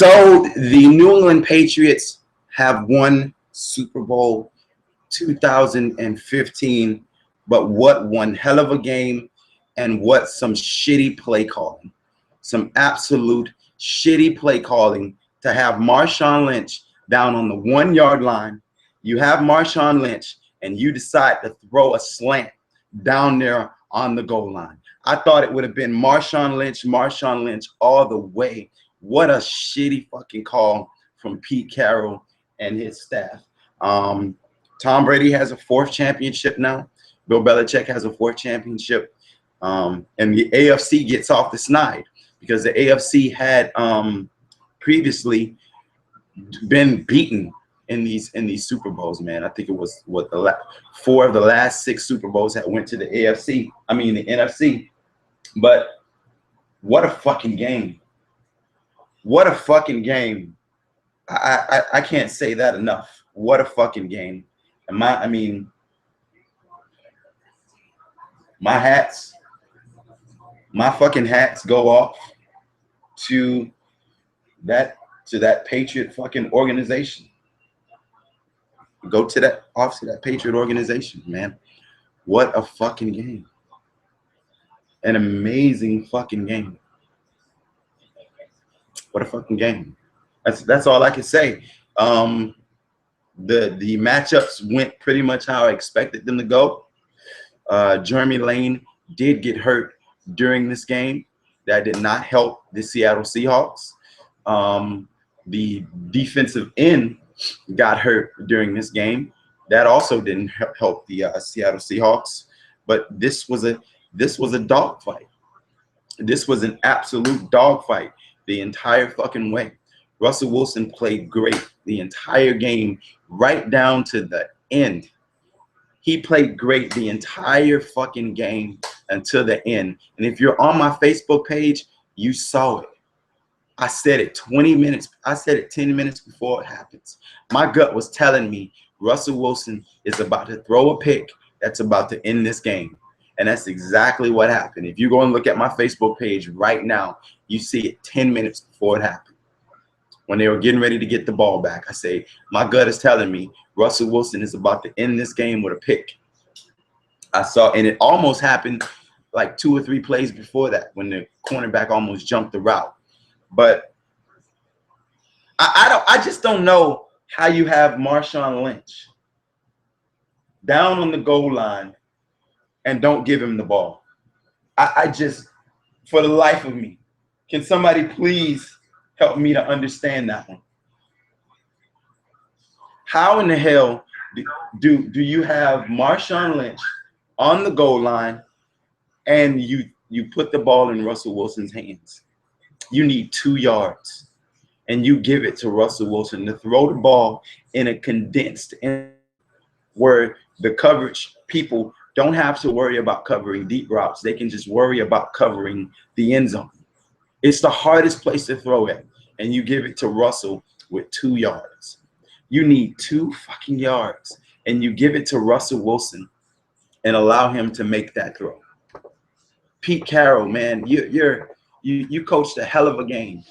So the New England Patriots have won Super Bowl 2015, but what one hell of a game, and what some shitty play calling. Some absolute shitty play calling to have Marshawn Lynch down on the 1 yard line. You have Marshawn Lynch and you decide to throw a slant down there on the goal line. I thought it would have been Marshawn Lynch all the way. What a shitty fucking call from Pete Carroll and his staff. Tom Brady has a 4th championship now. Bill Belichick has a 4th championship. And the AFC gets off the snide because the AFC had previously been beaten in these Super Bowls, man. I think it was what 4 of the last 6 Super Bowls that went to the AFC. I mean the NFC. But what a fucking game. What a fucking game. I can't say that enough. What a fucking game. And my fucking hats go off to that Patriot fucking organization. Go to that Patriot organization, man. What a fucking game. An amazing fucking game. What a fucking game. That's all I can say. The matchups went pretty much how I expected them to go. Jeremy Lane did get hurt during this game. That did not help the Seattle Seahawks. The defensive end got hurt during this game. That also didn't help the Seattle Seahawks. But this was a dogfight. This was an absolute dogfight the entire fucking way. Russell Wilson played great the entire game, right down to the end. He played great the entire fucking game until the end. And if you're on my Facebook page, you saw it. I said it 20 minutes. I said it 10 minutes before it happens. My gut was telling me Russell Wilson is about to throw a pick that's about to end this game. And that's exactly what happened. If you go and look at my Facebook page right now, you see it 10 minutes before it happened. When they were getting ready to get the ball back, I say, my gut is telling me Russell Wilson is about to end this game with a pick. I saw, and it almost happened like 2 or 3 plays before that when the cornerback almost jumped the route. But I just don't know how you have Marshawn Lynch down on the goal line and don't give him the ball. I just, for the life of me, can somebody please help me to understand that one? How in the hell do you have Marshawn Lynch on the goal line and you put the ball in Russell Wilson's hands? You need 2 yards and you give it to Russell Wilson to throw the ball in a condensed end where the coverage people don't have to worry about covering deep routes. They can just worry about covering the end zone. It's the hardest place to throw it, and you give it to Russell with 2 yards. You need 2 fucking yards, and you give it to Russell Wilson and allow him to make that throw. Pete Carroll, man, you coached a hell of a game,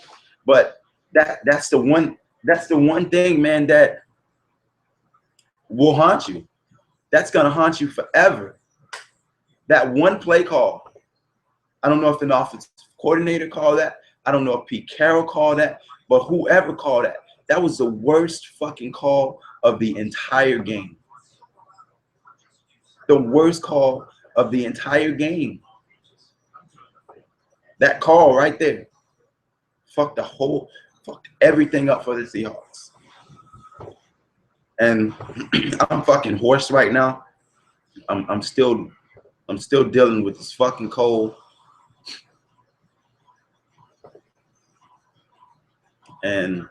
but that's the one thing, man, that will haunt you. That's gonna haunt you forever. That one play call. I don't know if an offensive coordinator called that. I don't know if Pete Carroll called that, but whoever called that, that was the worst fucking call of the entire game. The worst call of the entire game. That call right there fucked everything up for the Seahawks. And I'm fucking hoarse right now. I'm still dealing with this fucking cold. And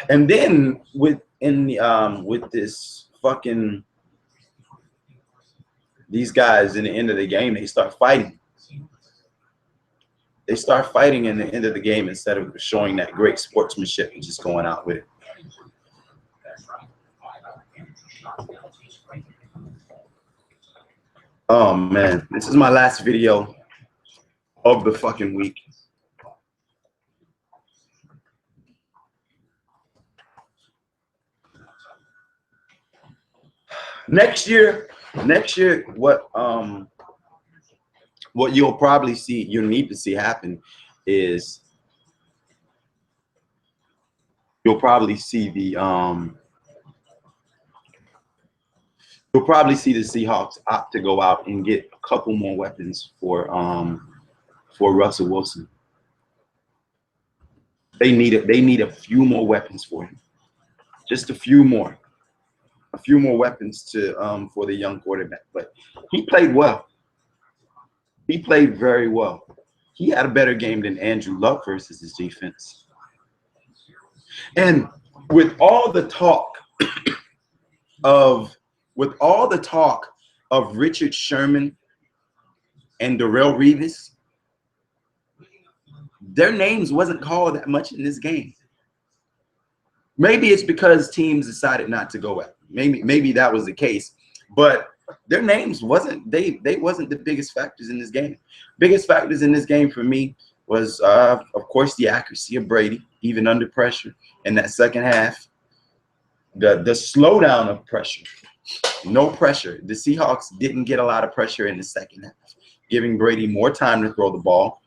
then with this fucking these guys in the end of the game, they start fighting. They start fighting in the end of the game instead of showing that great sportsmanship and just going out with it. Oh man, this is my last video of the fucking week. Next year, what you'll probably see, you'll need to see happen is you'll probably see you'll probably see the Seahawks opt to go out and get a couple more weapons for Russell Wilson. They need a few more weapons for him. Just a few more weapons to for the young quarterback. But he played well. He played very well. He had a better game than Andrew Luck versus his defense. And with all the talk of Richard Sherman and Darrelle Revis, their names wasn't called that much in this game. Maybe it's because teams decided not to go at them. Maybe that was the case. But their names wasn't the biggest factors in this game. Biggest factors in this game for me was of course the accuracy of Brady, even under pressure in that second half. The slowdown of pressure. No pressure. The Seahawks didn't get a lot of pressure in the second half, giving Brady more time to throw the ball.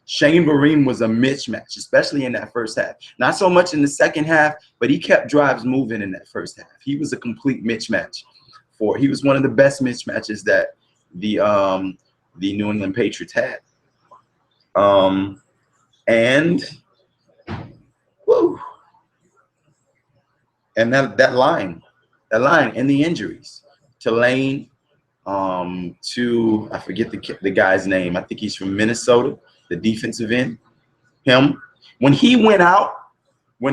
Shane Vereen was a mismatch, especially in that first half. Not so much in the second half, but he kept drives moving in that first half. He was a complete mismatch. He was one of the best mismatches that the New England Patriots had. And woo, and that line and the injuries to Lane, to I forget the guy's name. I think he's from Minnesota, the defensive end. Him, when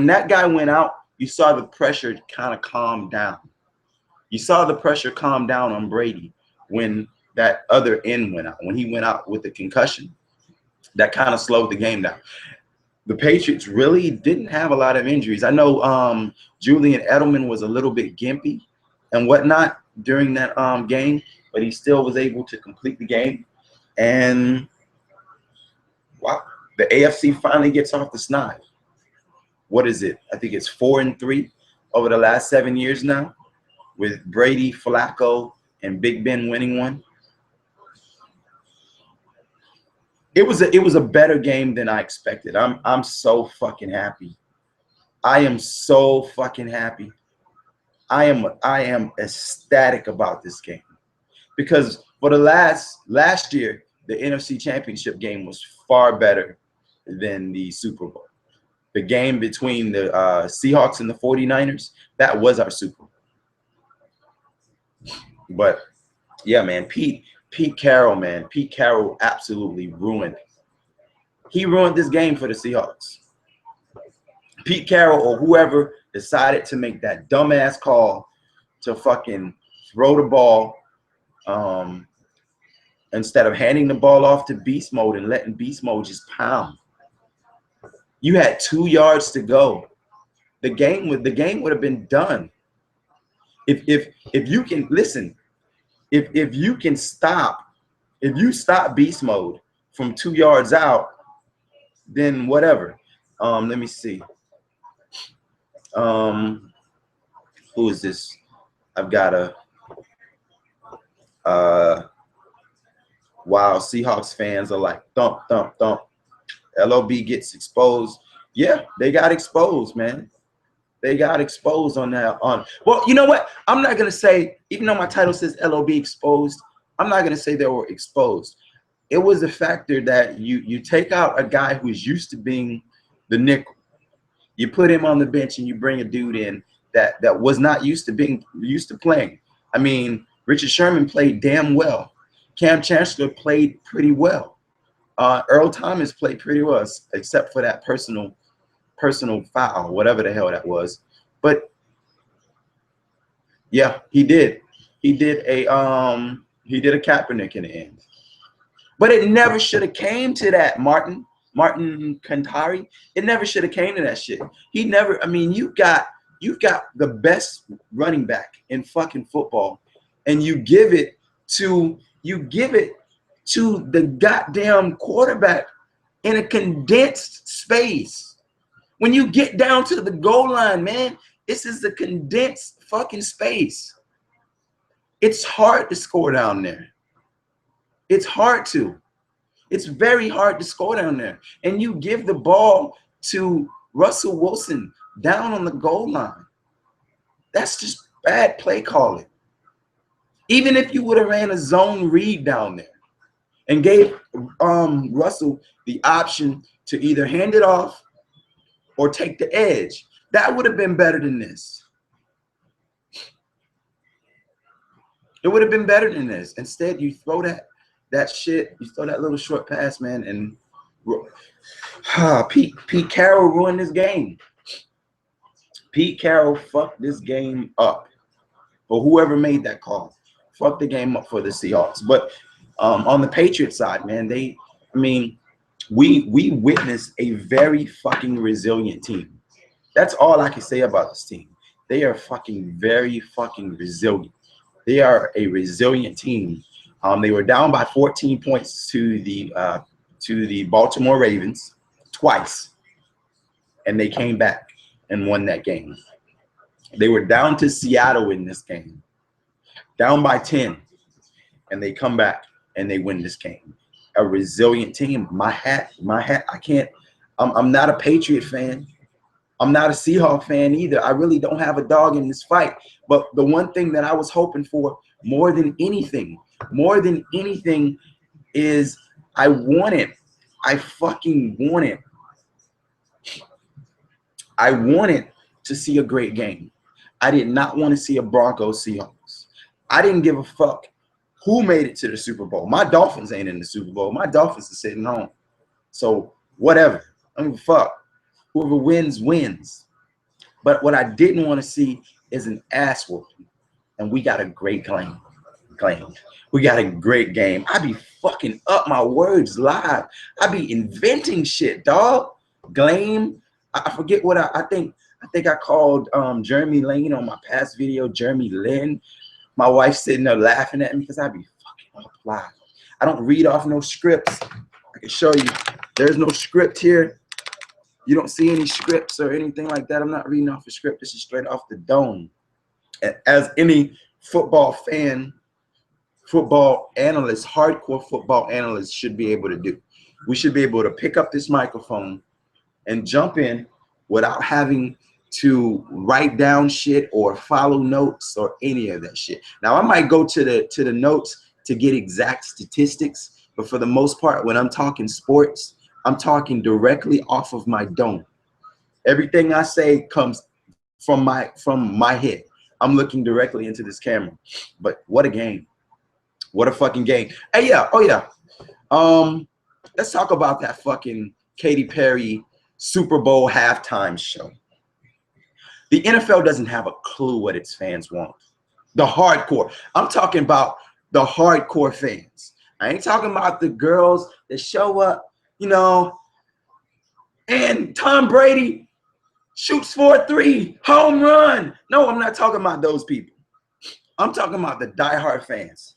that guy went out, you saw the pressure kind of calm down. You saw the pressure calm down on Brady when that other end went out. When he went out with the concussion, that kind of slowed the game down. The Patriots really didn't have a lot of injuries. I know Julian Edelman was a little bit gimpy and whatnot during that game, but he still was able to complete the game. And wow, the AFC finally gets off the snide. What is it? I think it's 4-3 over the last 7 years now, with Brady, Flacco, and Big Ben winning one. It was a better game than I expected. I'm so fucking happy. I am so fucking happy. I am ecstatic about this game, because for the last year, the NFC Championship game was far better than the Super Bowl. The game between the Seahawks and the 49ers, that was our Super Bowl. But yeah, man, Pete Carroll absolutely ruined. He ruined this game for the Seahawks. Pete Carroll or whoever decided to make that dumbass call to fucking throw the ball instead of handing the ball off to Beast Mode and letting Beast Mode just pound. You had 2 yards to go. The game would have been done. If you can listen, if you stop Beast Mode from 2 yards out, then whatever. Let me see. Who is this? I've got a wow, Seahawks fans are like thump, thump, thump. LOB gets exposed. Yeah, they got exposed, man. They got exposed on that. Well, you know what? I'm not gonna say, even though my title says LOB exposed, I'm not gonna say they were exposed. It was the factor that you take out a guy who's used to being the nickel. You put him on the bench and you bring a dude in that was not used to playing. I mean, Richard Sherman played damn well. Cam Chancellor played pretty well. Earl Thomas played pretty well, except for that personal foul, whatever the hell that was. But yeah, he did a Kaepernick in the end. But it never should have came to that, Martin Kantari. It never should have came to that shit. He never. I mean, you've got the best running back in fucking football, and you give it to the goddamn quarterback in a condensed space. When you get down to the goal line, man, this is the condensed fucking space. It's hard to score down there. It's hard to. It's very hard to score down there. And you give the ball to Russell Wilson down on the goal line. That's just bad play calling. Even if you would have ran a zone read down there and gave Russell the option to either hand it off or take the edge, that would have been better than this. It would have been better than this. Instead, you throw that shit, you throw that little short pass, man, and Pete Carroll ruined this game. Pete Carroll fucked this game up. Or whoever made that call, fucked the game up for the Seahawks. But on the Patriots side, man, we witnessed a very fucking resilient team. That's all I can say about this team. They are fucking very fucking resilient. They are a resilient team. They were down by 14 points to the Baltimore Ravens twice, and they came back and won that game. They were down to Seattle in this game, down by 10, and they come back and they win this game. A resilient team. My hat. I'm not a Patriot fan. I'm not a Seahawks fan either. I really don't have a dog in this fight. But the one thing that I was hoping for more than anything is I fucking wanted to see a great game. I did not want to see a Broncos Seahawks. I didn't give a fuck who made it to the Super Bowl. My Dolphins ain't in the Super Bowl. My Dolphins are sitting home. So whatever. I don't give a fuck. Whoever wins, wins. But what I didn't want to see is an ass whooping. And we got a great claim. We got a great game. I be fucking up my words live. I be inventing shit, dog. Glame. I forget what I think I called Jeremy Lane on my past video, Jeremy Lynn. My wife's sitting there laughing at me because I be fucking up live. I don't read off no scripts. I can show you. There's no script here. You don't see any scripts or anything like that. I'm not reading off a script. This is straight off the dome. As any football fan, football analyst, hardcore football analyst should be able to do. We should be able to pick up this microphone and jump in without having to write down shit or follow notes or any of that shit. Now, I might go to the notes to get exact statistics, but for the most part, when I'm talking sports, I'm talking directly off of my dome. Everything I say comes from my head. I'm looking directly into this camera. But what a game. What a fucking game. Hey, yeah. Oh, yeah. Let's talk about that fucking Katy Perry Super Bowl halftime show. The NFL doesn't have a clue what its fans want. The hardcore. I'm talking about the hardcore fans. I ain't talking about the girls that show up, you know, and Tom Brady shoots for a 3, home run. No, I'm not talking about those people. I'm talking about the diehard fans.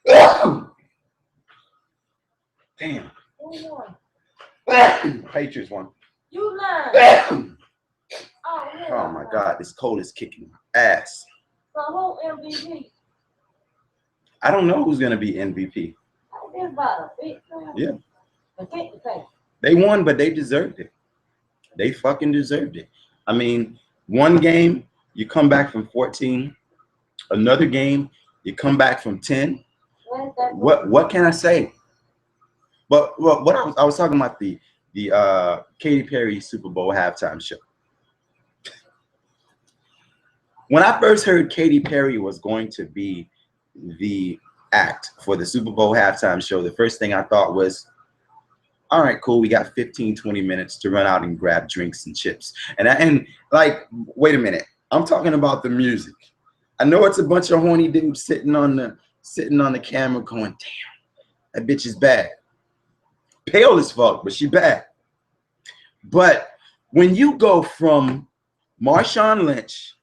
Damn. Patriots won. You lied. Oh my God, this cold is kicking my ass. So who MVP? I don't know who's gonna be MVP. Yeah. They won, but they deserved it. They fucking deserved it. I mean, one game, you come back from 14. Another game, you come back from 10. What can I say? But what I was talking about the Katy Perry Super Bowl halftime show. When I first heard Katy Perry was going to be the act for the Super Bowl halftime show, the first thing I thought was, all right, cool. We got 15, 20 minutes to run out and grab drinks and chips. And like, wait a minute. I'm talking about the music. I know it's a bunch of horny dudes sitting on the camera going, damn, that bitch is bad. Pale as fuck, but she bad. But when you go from Marshawn Lynch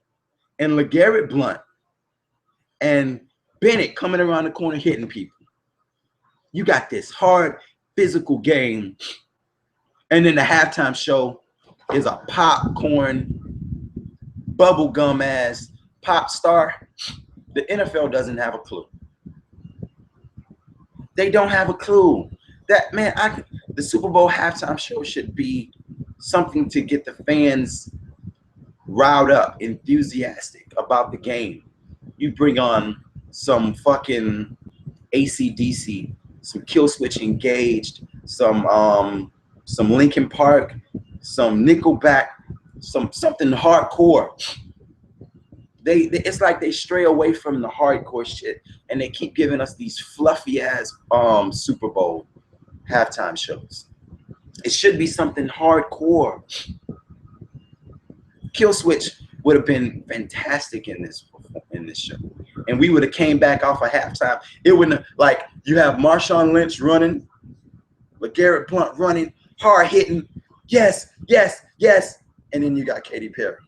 and LeGarrette Blount and Bennett coming around the corner hitting people, you got this hard physical game, and then the halftime show is a popcorn bubblegum ass pop star. The NFL doesn't have a clue. They don't have a clue. That man, the Super Bowl halftime show should be something to get the fans riled up, enthusiastic about the game. You bring on some fucking AC/DC, some Kill Switch Engaged, some Linkin Park, some Nickelback, something hardcore. It's like they stray away from the hardcore shit, and they keep giving us these fluffy ass Super Bowl halftime shows. It should be something hardcore. Kill Switch would have been fantastic in this show, and we would have came back off a halftime. It wouldn't have, like, you have Marshawn Lynch running, LeGarrette Blount running, hard hitting, yes, yes, yes, and then you got Katy Perry,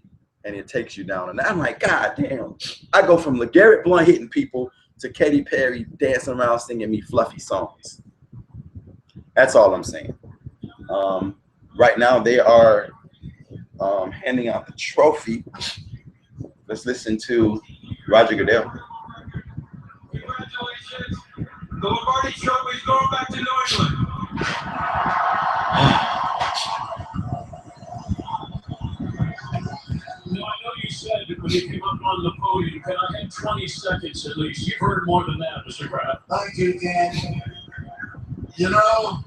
and it takes you down. And I'm like, God damn! I go from LeGarrette Blount hitting people to Katy Perry dancing around singing me fluffy songs. That's all I'm saying. Right now they are handing out the trophy. Let's listen to Roger Goodell. Congratulations. The Lombardi Trophy is going back to New England. Now, I know you said that when you came up on the podium, can I have 20 seconds at least? You've heard more than that, Mr. Kraft. Thank you, Dan. You know,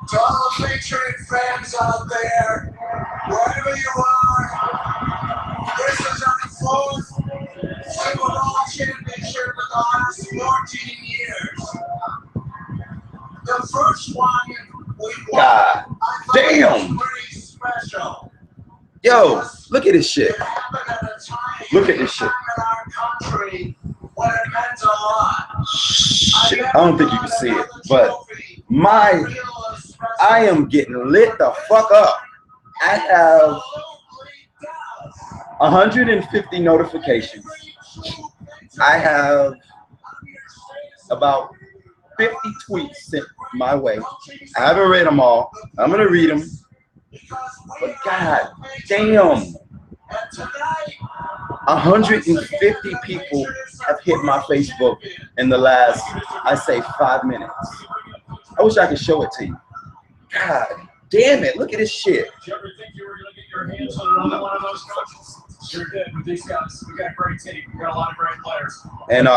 to all the Patriot fans out there, wherever you are, this is our fourth Super Bowl championship in the last 14 years. The first one we won, God damn! was pretty special. Yo, look at this shit. It happened at a time Look at this shit. in our country when it meant a lot. Shit, I don't think you can see it, but I am getting lit the fuck up. I have 150 notifications. I have about 50 tweets sent my way. I haven't read them all. I'm gonna read them. But God damn, 150 people have hit my Facebook in the last, I say, 5 minutes. I wish I could show it to you. God damn it, look at this shit. Did you ever think you were going to get your hands on another one of those coaches? Sure did. With these guys, we got a great team. We got a lot of great players. And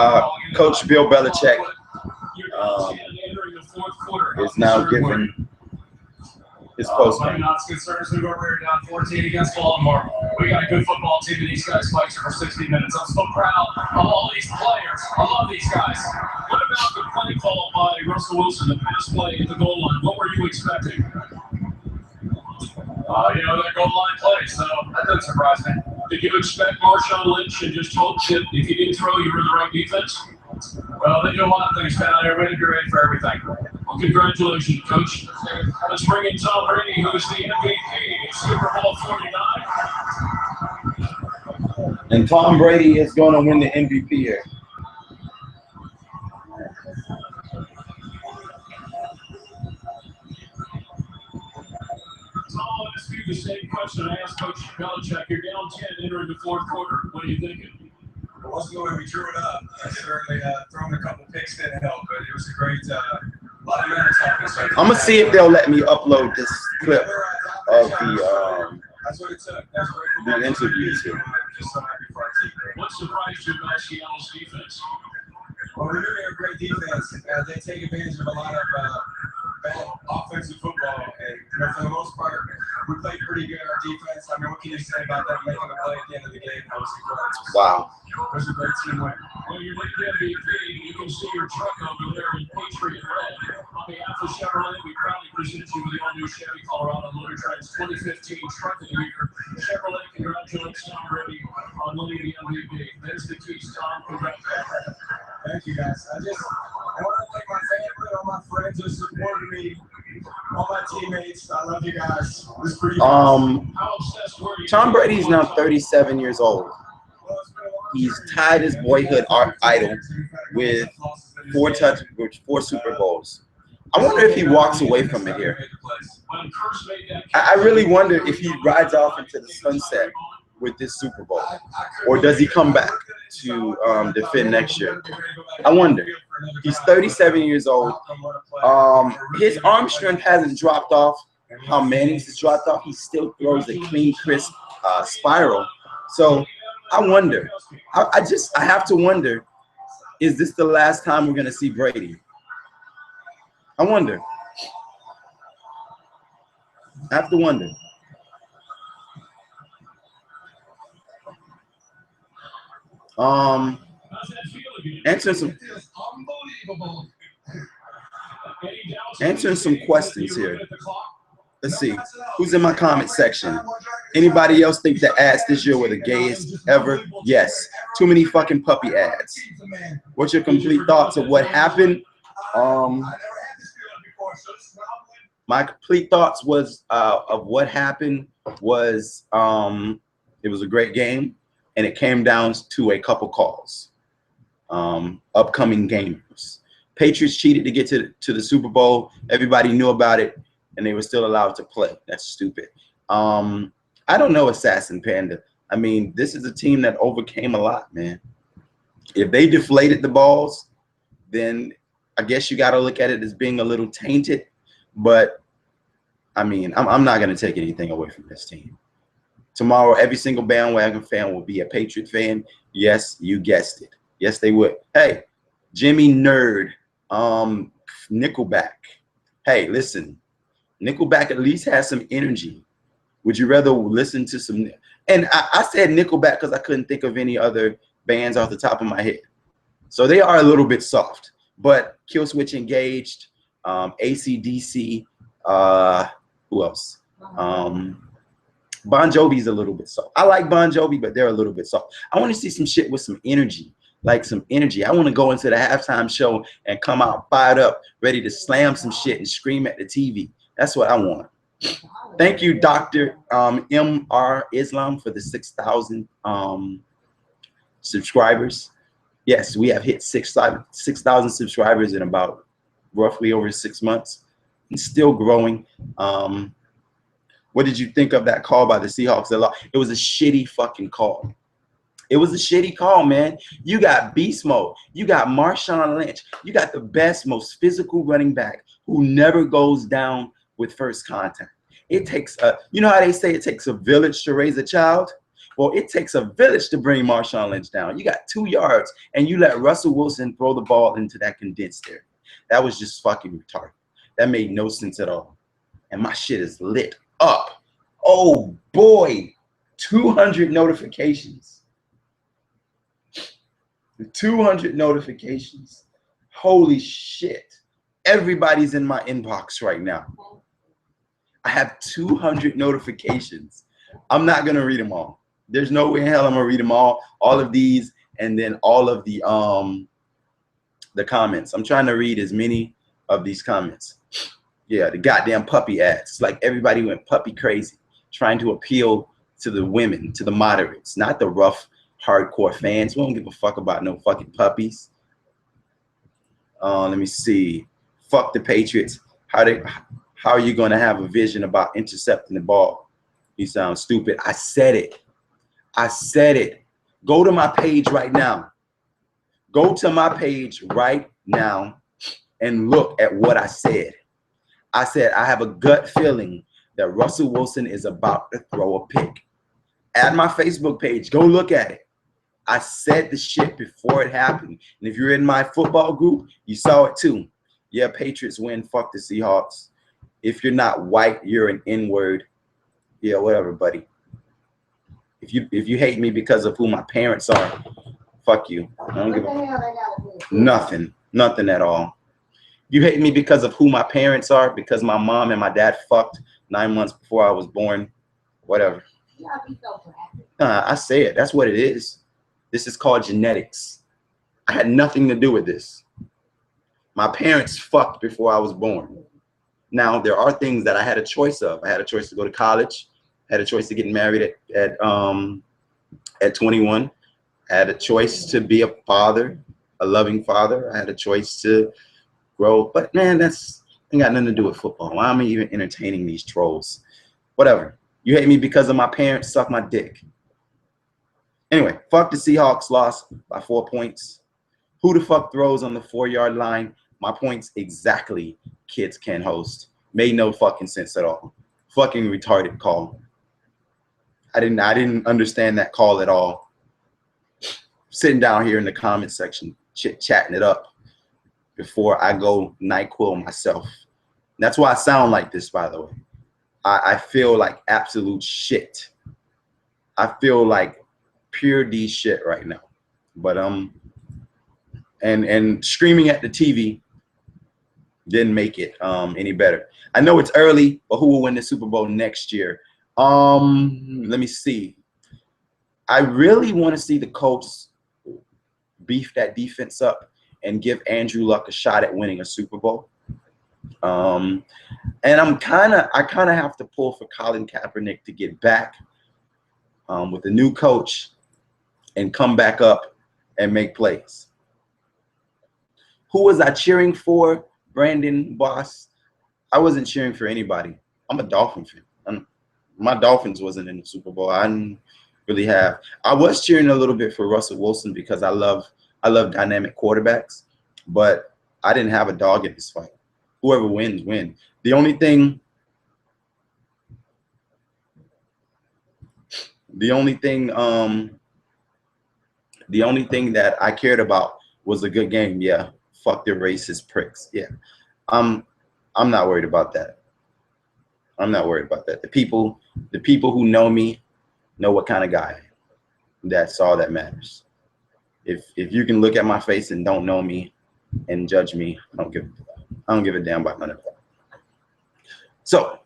Coach Bill Belichick is now giving his post game. Not concerns. We were down 14 against Baltimore. We got a good football team, and these guys fight for 60 minutes. I'm so proud of all these players. I love these guys. What about the play call by Russell Wilson, the pass play at the goal line? What were you expecting? That goal line play, so that doesn't surprise me. Did you expect Marshawn Lynch and just told you if you didn't throw, you were in the right defense? Well, they do a lot of things down there. Ready to ready for everything. Well, congratulations, Coach. Let's bring in Tom Brady, who is the MVP of Super Bowl 49. And Tom Brady is going to win the MVP here. Tom, I'll ask you the same question I asked Coach Belichick. You're down 10 entering the fourth quarter. What are you thinking? It wasn't the way we drew it up. Certainly throwing a couple picks didn't help, but it was a great, lot of minutes offense. I'm gonna see if they'll let me upload this clip of the interviews here. Just so happy for our team. What surprised you about Seattle's defense? Well, we knew they were a great defense. They take advantage of a lot of bad offensive football, and for the most part, we played pretty good. Our defense. I mean, what can you say about that making a play at the end of the game? That was incredible. Wow. It was a great team win. Well, you're the MVP. You can see your truck over there in Patriot red. On behalf of Chevrolet, we proudly present you with the all-new Chevy Colorado Motor Trend's 2015 Truck of the Year. Chevrolet congratulates Tom Brady on winning the MVP. There's the keys, Tom. Congratulations. Thank you, guys. I want to thank my family, all my friends who supported me, all my teammates. I love you guys. It was pretty Tom Brady's now 37 years old. He's tied his boyhood idol with 4 Super Bowls. I wonder if he walks away from it here. I really wonder if he rides off into the sunset with this Super Bowl? Or does he come back to defend next year? I wonder. He's 37 years old. His arm strength hasn't dropped off. How Manning's has dropped off. He still throws a clean, crisp spiral. So I wonder. I have to wonder, is this the last time we're going to see Brady? I wonder. I have to wonder. Answering some questions here. Let's see. Who's in my comment section? Anybody else think the ads this year were the gayest ever? Yes. Too many fucking puppy ads. What's your complete thoughts of what happened? My complete thoughts was of what happened was it was a great game, and it came down to a couple calls. Upcoming gamers. Patriots cheated to get to the Super Bowl. Everybody knew about it, and they were still allowed to play. That's stupid. I don't know, Assassin Panda. I mean, this is a team that overcame a lot, man. If they deflated the balls, then I guess you got to look at it as being a little tainted. But, I mean, I'm not going to take anything away from this team. Tomorrow, every single bandwagon fan will be a Patriot fan. Yes, you guessed it. Yes, they would. Hey, Jimmy Nerd, Nickelback. Hey, listen, Nickelback at least has some energy. Would you rather listen to some? And I said Nickelback because I couldn't think of any other bands off the top of my head. So they are a little bit soft. But Killswitch Engaged, AC/DC, who else? Bon Jovi's a little bit soft. I like Bon Jovi, but they're a little bit soft. I want to see some shit with some energy, like some energy. I want to go into the halftime show and come out fired up, ready to slam some shit and scream at the TV. That's what I want. Thank you, Dr. M.R. Islam, for the 6,000 subscribers. Yes, we have hit 6,000 subscribers in about roughly over 6 months. And still growing. What did you think of that call by the Seahawks? It was a shitty fucking call. It was a shitty call, man. You got beast mode. You got Marshawn Lynch. You got the best, most physical running back who never goes down with first contact. It takes you know how they say it takes a village to raise a child? Well, it takes a village to bring Marshawn Lynch down. You got 2 yards, and you let Russell Wilson throw the ball into that condensed area. That was just fucking retarded. That made no sense at all. And my shit is lit up. Oh, boy. 200 notifications. 200 notifications. Holy shit. Everybody's in my inbox right now. I have 200 notifications. I'm not going to read them all. There's no way in hell I'm going to read them all of these, and then all of the comments. I'm trying to read as many of these comments. Yeah, the goddamn puppy ads. It's like everybody went puppy crazy, trying to appeal to the women, to the moderates, not the rough, hardcore fans. We don't give a fuck about no fucking puppies. Let me see. Fuck the Patriots. How are you going to have a vision about intercepting the ball? You sound stupid. I said it. I said it. Go to my page right now. Go to my page right now and look at what I said. I said I have a gut feeling that Russell Wilson is about to throw a pick. At my Facebook page, go look at it. I said the shit before it happened. And if you're in my football group, you saw it too. Yeah, Patriots win. Fuck the Seahawks. If you're not white, you're an N-word. Yeah, whatever, buddy. If you hate me because of who my parents are, fuck you. I don't give nothing at all. You hate me because of who my parents are, because my mom and my dad fucked 9 months before I was born. Whatever. I say it. That's what it is. This is called genetics. I had nothing to do with this. My parents fucked before I was born. Now, there are things that I had a choice of. I had a choice to go to college. I had a choice to get married at 21. I had a choice to be a father, a loving father. I had a choice to grow. But, man, that's ain't got nothing to do with football. Why am I even entertaining these trolls? Whatever. You hate me because of my parents, suck my dick. Anyway, fuck the Seahawks, lost by 4 points. Who the fuck throws on the 4-yard line? My points exactly. Kids can't host. Made no fucking sense at all. Fucking retarded call. I didn't understand that call at all. Sitting down here in the comment section, chatting it up before I go NyQuil myself. That's why I sound like this, by the way. I feel like absolute shit. I feel like pure D shit right now. But and screaming at the TV didn't make it any better. I know it's early, but who will win the Super Bowl next year? Let me see. I really want to see the Colts beef that defense up and give Andrew Luck a shot at winning a Super Bowl. And I kind of have to pull for Colin Kaepernick to get back with a new coach and come back up and make plays. Who was I cheering for? Brandon Boss. I wasn't cheering for anybody. I'm a Dolphin fan. My Dolphins wasn't in the Super Bowl. I didn't really have. I was cheering a little bit for Russell Wilson because I love dynamic quarterbacks, but I didn't have a dog in this fight. Whoever wins, win. The only thing that I cared about was a good game. Yeah. Fuck the racist pricks. Yeah. I'm not worried about that. I'm not worried about that. The people who know me know what kind of guy I am. That's all that matters. If you can look at my face and don't know me and judge me, I don't give a damn about none of that. So,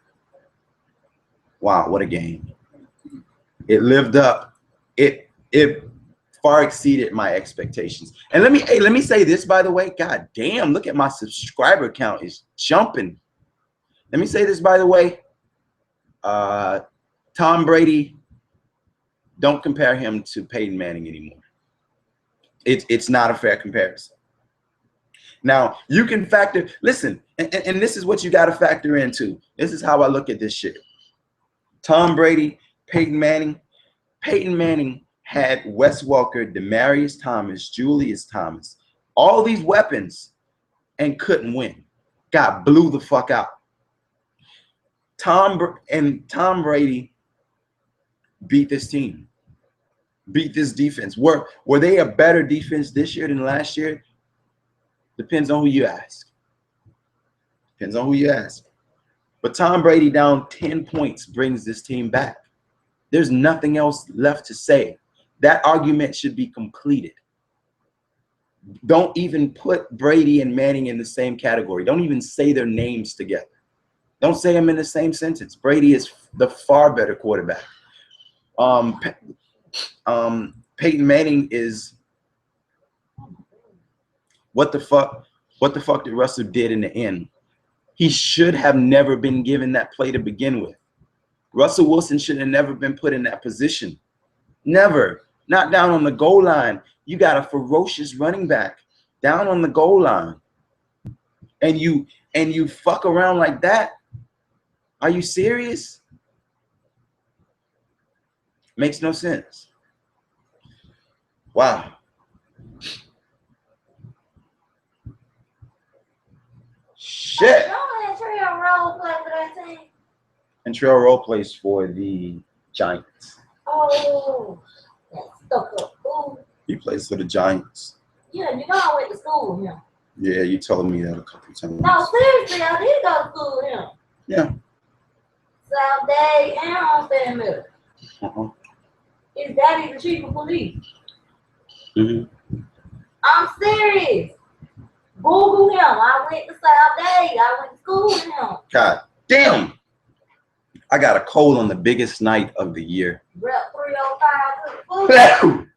wow, what a game. It lived up. It far exceeded my expectations. And let me say this, by the way. God damn, look at my subscriber count is jumping. Let me say this, by the way. Tom Brady, don't compare him to Peyton Manning anymore. It's not a fair comparison. Now, you can factor, listen, and this is what you got to factor into. This is how I look at this shit. Tom Brady, Peyton Manning. Peyton Manning had Wes Welker, Demaryius Thomas, Julius Thomas, all these weapons, and couldn't win. Got blew the fuck out. Tom Brady beat this team, beat this defense. Were they a better defense this year than last year? Depends on who you ask. Depends on who you ask. But Tom Brady down 10 points brings this team back. There's nothing else left to say. That argument should be completed. Don't even put Brady and Manning in the same category. Don't even say their names together. Don't say them in the same sentence. Brady is the far better quarterback. Peyton Manning is what the fuck did Russell did in the end? He should have never been given that play to begin with. Russell Wilson should have never been put in that position. Never. Not down on the goal line. You got a ferocious running back down on the goal line. And you fuck around like that? Are you serious? Makes no sense. Wow. Shit. And Trail Role plays for the Giants. Oh, that's stuck up. Ooh. He plays for the Giants. Yeah, you know I went to school with him. Yeah, you told me that a couple times. No, seriously, I did go to school with him. Yeah. South Day and Homestead Middle. His daddy's the chief of police. I'm serious. Google him. I went to South Day. I went to school with him. God damn. I got a cold on the biggest night of the year. Rep 305 to the food.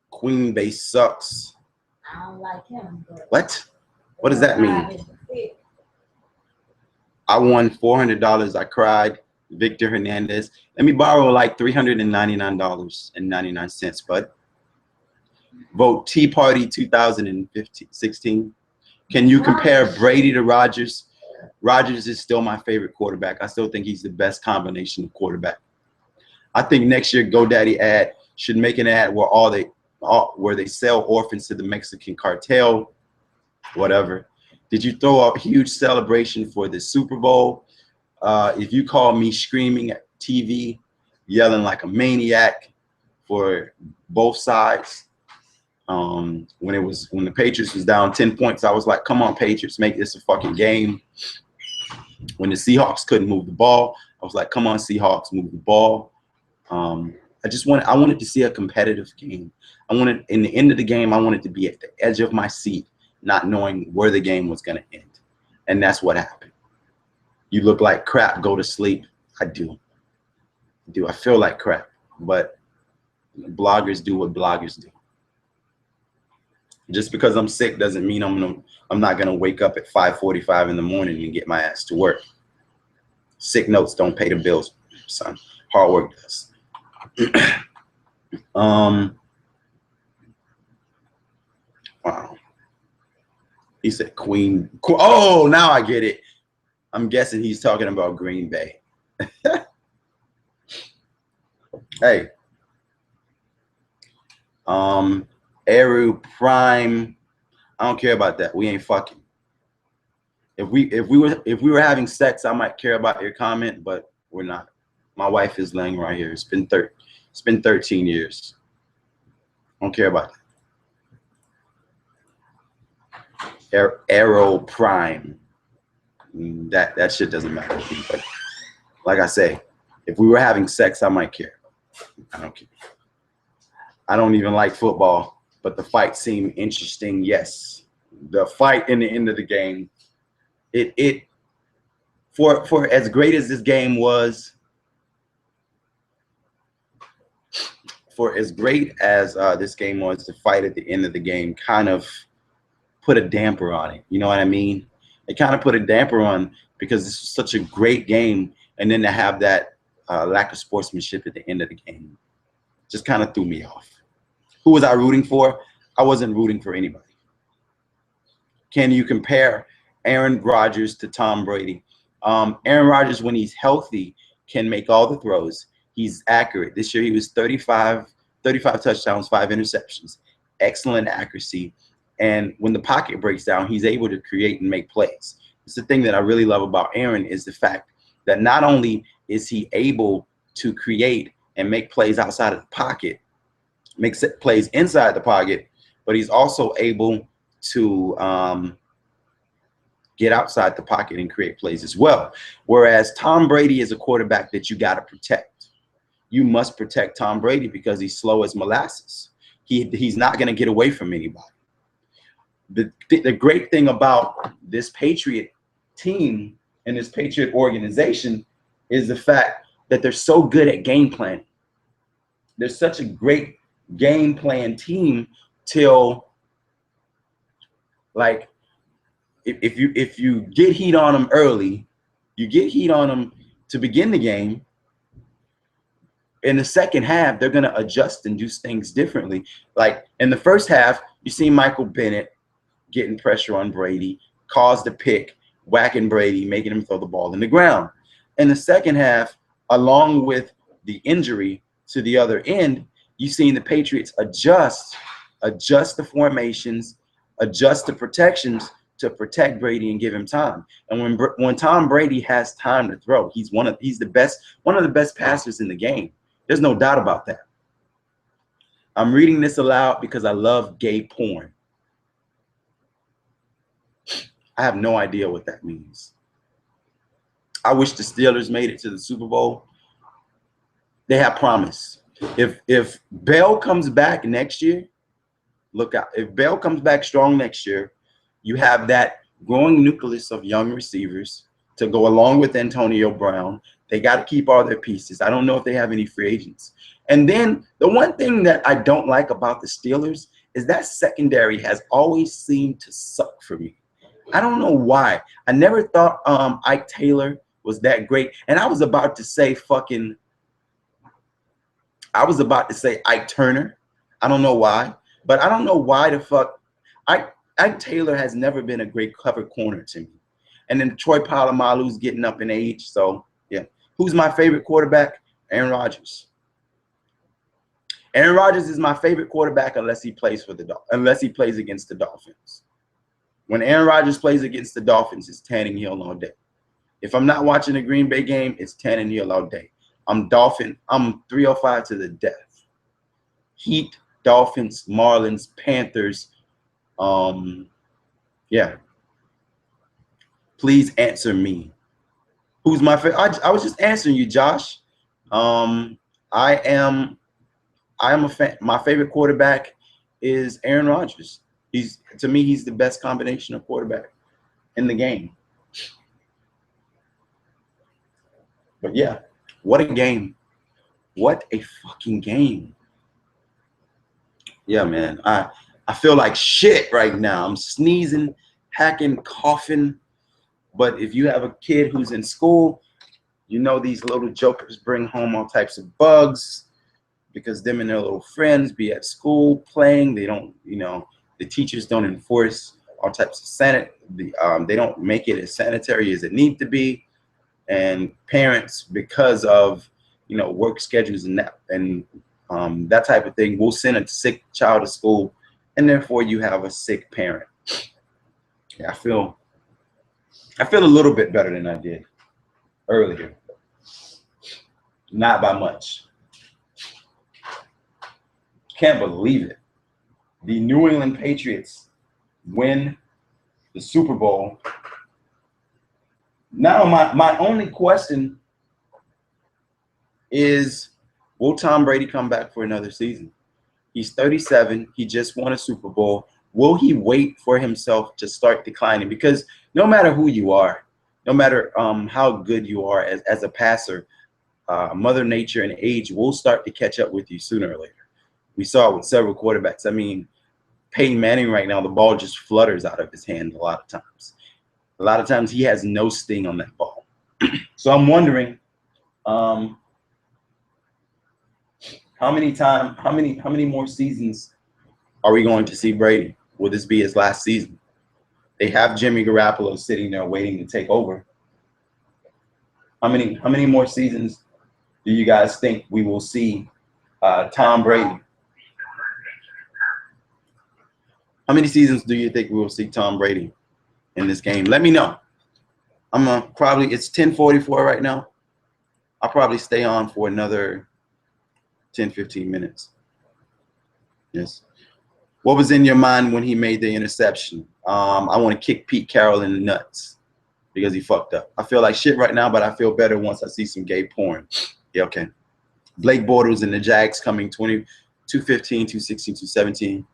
Queen Base sucks. I don't like him. What? What does that mean? I won $400. I cried. Victor Hernandez. Let me borrow like $399.99, bud. Vote Tea Party 2016. Can you compare Brady to Rodgers? Rodgers is still my favorite quarterback. I still think he's the best combination of quarterback. I think next year GoDaddy ad should make an ad where they sell orphans to the Mexican cartel, whatever. Did you throw a huge celebration for the Super Bowl? If you call me screaming at TV, yelling like a maniac for both sides, when the Patriots was down 10 points, I was like, come on, Patriots, make this a fucking game. When the Seahawks couldn't move the ball, I was like, come on, Seahawks, move the ball. I wanted to see a competitive game. In the end of the game, I wanted to be at the edge of my seat, not knowing where the game was going to end. And that's what happened. You look like crap, go to sleep. I do. I feel like crap, but bloggers do what bloggers do. Just because I'm sick doesn't mean I'm not gonna wake up at 5:45 in the morning and get my ass to work. Sick notes don't pay the bills, son. Hard work does. Wow. He said Queen. Oh, now I get it. I'm guessing he's talking about Green Bay. Hey. Eru Prime. I don't care about that. We ain't fucking. If we were having sex, I might care about your comment, but we're not. My wife is laying right here. It's been 13 years. I don't care about that. Arrow Prime. That shit doesn't matter to me. But like I say, if we were having sex, I might care. I don't care. I don't even like football, but the fight seemed interesting. Yes, the fight in the end of the game. For as great as this game was, the fight at the end of the game kind of put a damper on it. You know what I mean? It kind of put a damper on because this was such a great game, and then to have that lack of sportsmanship at the end of the game just kind of threw me off. Who was I rooting for? I wasn't rooting for anybody. Can you compare Aaron Rodgers to Tom Brady? Aaron Rodgers, when he's healthy, can make all the throws. He's accurate. This year he was 35 touchdowns, 5 interceptions. Excellent accuracy. And when the pocket breaks down, he's able to create and make plays. It's the thing that I really love about Aaron is the fact that not only is he able to create and make plays outside of the pocket, makes plays inside the pocket, but he's also able to get outside the pocket and create plays as well. Whereas Tom Brady is a quarterback that you got to protect. You must protect Tom Brady because he's slow as molasses. He's not going to get away from anybody. The great thing about this Patriot team and this Patriot organization is the fact that they're so good at game planning. They're such a great game plan team till, like, if you get heat on them early, you get heat on them to begin the game. In the second half, they're going to adjust and do things differently. Like in the first half, you see Michael Bennett getting pressure on Brady, caused a pick, whacking Brady, making him throw the ball in the ground. In the second half, along with the injury to the other end, you've seen the Patriots adjust the formations, adjust the protections to protect Brady and give him time. And when Tom Brady has time to throw, he's one of the best passers in the game. There's no doubt about that. I'm reading this aloud because I love gay porn. I have no idea what that means. I wish the Steelers made it to the Super Bowl. They have promise. If Bell comes back next year, look out. If Bell comes back strong next year, you have that growing nucleus of young receivers to go along with Antonio Brown. They got to keep all their pieces. I don't know if they have any free agents. And then the one thing that I don't like about the Steelers is that secondary has always seemed to suck for me. I don't know why. I never thought Ike Taylor was that great. And I was about to say Ike Turner. I don't know why. But I don't know why the fuck Ike Taylor has never been a great cover corner to me. And then Troy Polamalu's getting up in age. So, yeah. Who's my favorite quarterback? Aaron Rodgers. Aaron Rodgers is my favorite quarterback unless he plays against the Dolphins. When Aaron Rodgers plays against the Dolphins, it's Tannehill all day. If I'm not watching the Green Bay game, it's Tannehill all day. I'm 305 to the death. Heat, Dolphins, Marlins, Panthers. Yeah. Please answer me. Who's my favorite? I was just answering you, Josh. I am a fan. My favorite quarterback is Aaron Rodgers. To me, he's the best combination of quarterback in the game. But yeah, what a game. What a fucking game. Yeah, man. I feel like shit right now. I'm sneezing, hacking, coughing. But if you have a kid who's in school, you know these little jokers bring home all types of bugs because them and their little friends be at school playing. They don't, the teachers don't enforce all types of they don't make it as sanitary as it needs to be. And parents, because of, work schedules and that type of thing, will send a sick child to school, and therefore you have a sick parent. Yeah, I feel a little bit better than I did earlier. Not by much. Can't believe it. The New England Patriots win the Super Bowl. Now, my only question is, will Tom Brady come back for another season? He's 37. He just won a Super Bowl. Will he wait for himself to start declining? Because no matter who you are, no matter how good you are as a passer, Mother Nature and age will start to catch up with you sooner or later. We saw it with several quarterbacks. I mean, Peyton Manning right now, the ball just flutters out of his hand a lot of times. A lot of times he has no sting on that ball. So I'm wondering, how many more seasons are we going to see Brady? Will this be his last season? They have Jimmy Garoppolo sitting there waiting to take over. How many more seasons do you guys think we will see Tom Brady? How many seasons do you think we will see Tom Brady in this game? Let me know. It's 10:44 right now. I'll probably stay on for another 10-15 minutes. Yes. What was in your mind when he made the interception? I want to kick Pete Carroll in the nuts because he fucked up. I feel like shit right now, but I feel better once I see some gay porn. Yeah, okay. Blake Bortles and the Jags coming 215, 216, 217.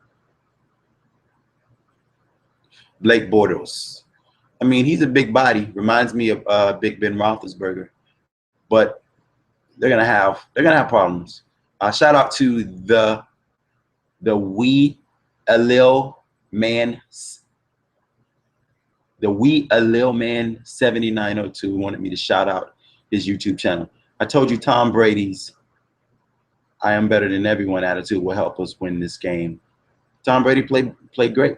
Blake Bortles. I mean, he's a big body. Reminds me of Big Ben Roethlisberger. But they're gonna have problems. Shout out to the Wee Alil Man. The Wee Alil Man 7902 wanted me to shout out his YouTube channel. I told you Tom Brady's I am better than everyone attitude will help us win this game. Tom Brady played great.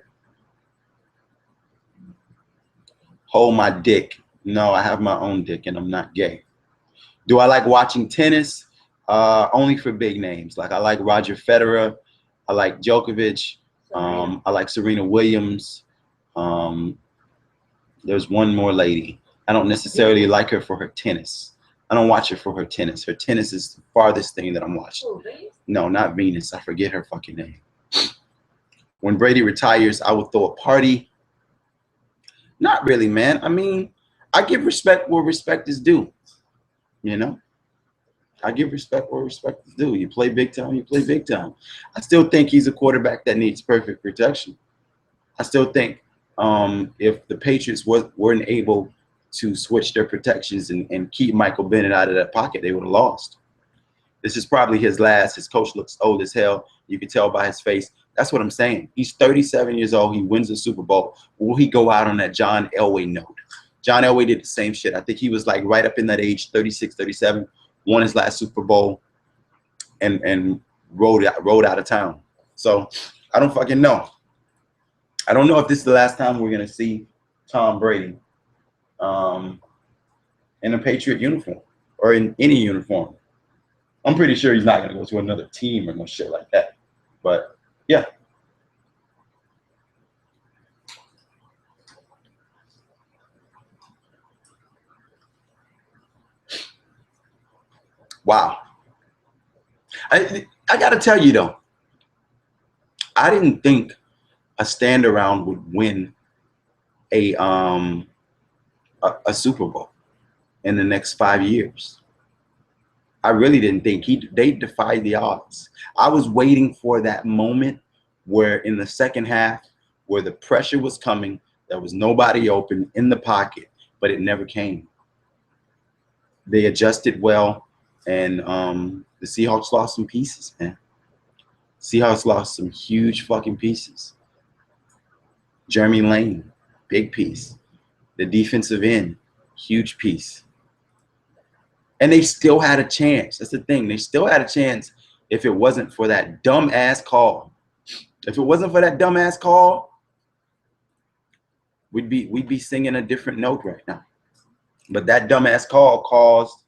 Hold my dick. No, I have my own dick and I'm not gay. Do I like watching tennis? Only for big names. Like I like Roger Federer. I like Djokovic. I like Serena Williams. There's one more lady. I don't necessarily like her for her tennis. I don't watch her for her tennis. Her tennis is the farthest thing that I'm watching. No, not Venus. I forget her fucking name. When Brady retires, I will throw a party. Not really, man. I mean, I give respect where respect is due. You know? I give respect where respect is due. You play big time, you play big time. I still think he's a quarterback that needs perfect protection. I still think if the Patriots weren't able to switch their protections and keep Michael Bennett out of that pocket, they would have lost. This is probably his last. His coach looks old as hell. You can tell by his face. That's what I'm saying. He's 37 years old. He wins the Super Bowl. Will he go out on that John Elway note? John Elway did the same shit. I think he was like right up in that age, 36, 37, won his last Super Bowl and rode out of town. So I don't fucking know. I don't know if this is the last time we're going to see Tom Brady in a Patriot uniform or in any uniform. I'm pretty sure he's not going to go to another team or no shit like that. But yeah. Wow. I got to tell you though, I didn't think a stand around would win a Super Bowl in the next 5 years. I really didn't think they defied the odds. I was waiting for that moment where in the second half, where the pressure was coming, there was nobody open in the pocket, but it never came. They adjusted well, and the Seahawks lost some pieces, man. Seahawks lost some huge fucking pieces. Jeremy Lane, big piece. The defensive end, huge piece. And they still had a chance. That's the thing. They still had a chance if it wasn't for that dumb-ass call. If it wasn't for that dumb-ass call, we'd be singing a different note right now. But that dumb-ass call caused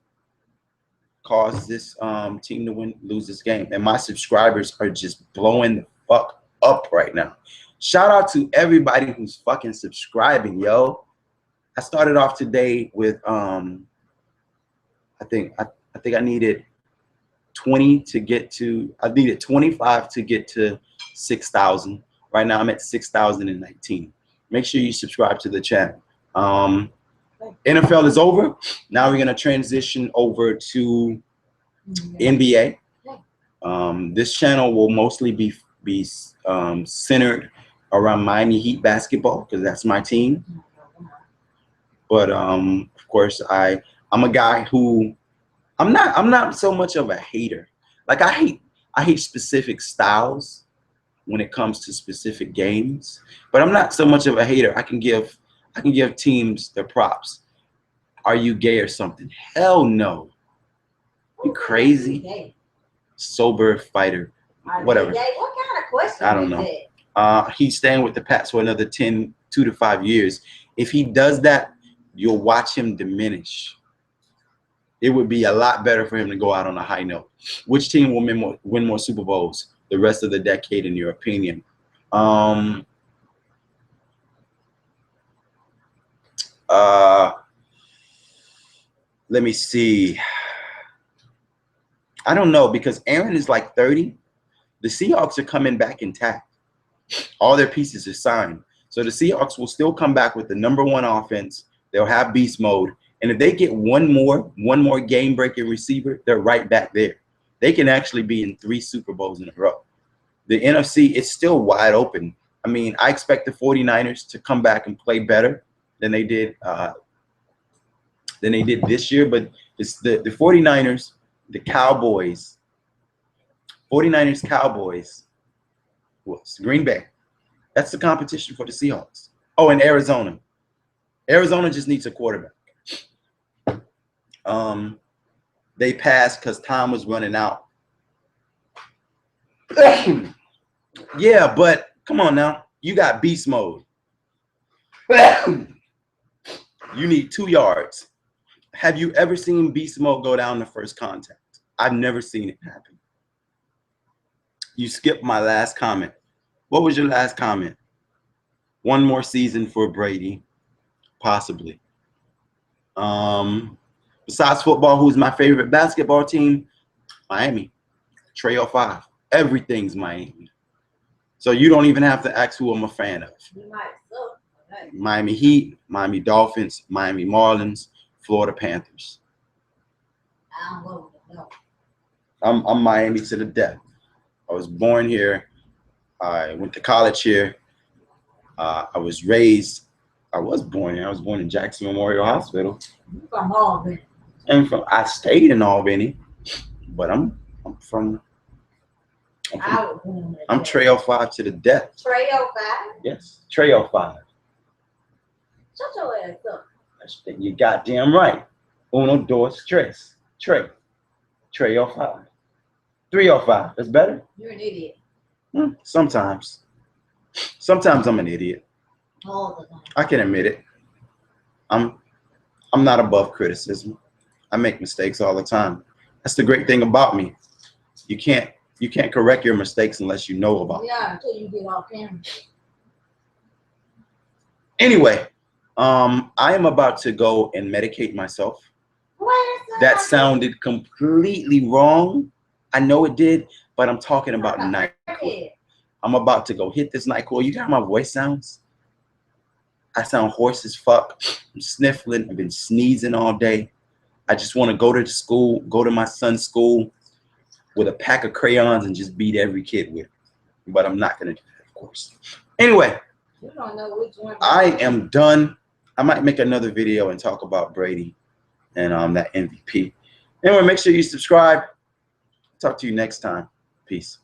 this team to lose this game. And my subscribers are just blowing the fuck up right now. Shout out to everybody who's fucking subscribing, yo. I started off today with I think I needed 20 to get to, I needed 25 to get to 6,000. Right now I'm at 6,019. Make sure you subscribe to the channel. NFL is over. Now we're gonna transition over to NBA. This channel will mostly be centered around Miami Heat basketball because that's my team. But of course, I'm a guy who I'm not so much of a hater. Like I hate specific styles when it comes to specific games, but I'm not so much of a hater. I can give teams their props. Are you gay or something? Hell no. You crazy? Sober fighter. Whatever. What kind of question? I don't know. He's staying with the Pats for another 2 to 5 years. If he does that, you'll watch him diminish. It would be a lot better for him to go out on a high note. Which team will win more Super Bowls the rest of the decade, in your opinion? Let me see. I don't know, because Aaron is like 30. The Seahawks are coming back intact. All their pieces are signed. So the Seahawks will still come back with the #1 offense. They'll have beast mode. And if they get one more game-breaking receiver, they're right back there. They can actually be in 3 Super Bowls in a row. The NFC is still wide open. I mean, I expect the 49ers to come back and play better than they did this year. But it's the 49ers, the Cowboys, 49ers, Cowboys, Green Bay. That's the competition for the Seahawks. Oh, and Arizona. Arizona just needs a quarterback. They passed because time was running out. Yeah, but come on now. You got beast mode. You need 2 yards. Have you ever seen beast mode go down the first contact? I've never seen it happen. You skipped my last comment. What was your last comment? 1 more season for Brady, possibly. Besides football, who's my favorite basketball team? Miami. Trey 05. Everything's Miami. So you don't even have to ask who I'm a fan of. Miami Heat, Miami Dolphins, Miami Marlins, Florida Panthers. I'm Miami to the death. I was born here. I went to college here. I was born here. I was born in Jackson Memorial Hospital. You from Albany? I stayed in Albany, but I'm Trey 05 to the death. Trey 05? Yes, Trey 05. Shut your ass up. You goddamn right. Uno, dos, tres. Trey 05. 305. That's better? You're an idiot. Sometimes. Sometimes I'm an idiot. All the time. I can admit it. I'm not above criticism. I make mistakes all the time. That's the great thing about me. You can't correct your mistakes unless you know about them. Yeah, until you get off camera. Anyway, I am about to go and medicate myself. That sounded completely wrong. I know it did, but I'm talking about NyQuil. I'm about to go hit this NyQuil. You got how my voice sounds? I sound hoarse as fuck. I'm sniffling. I've been sneezing all day. I just want to go to school, go to my son's school with a pack of crayons and just beat every kid with it. But I'm not going to do that, of course. Anyway, You don't know which one. I am done. I might make another video and talk about Brady and that MVP. Anyway, make sure you subscribe. Talk to you next time. Peace.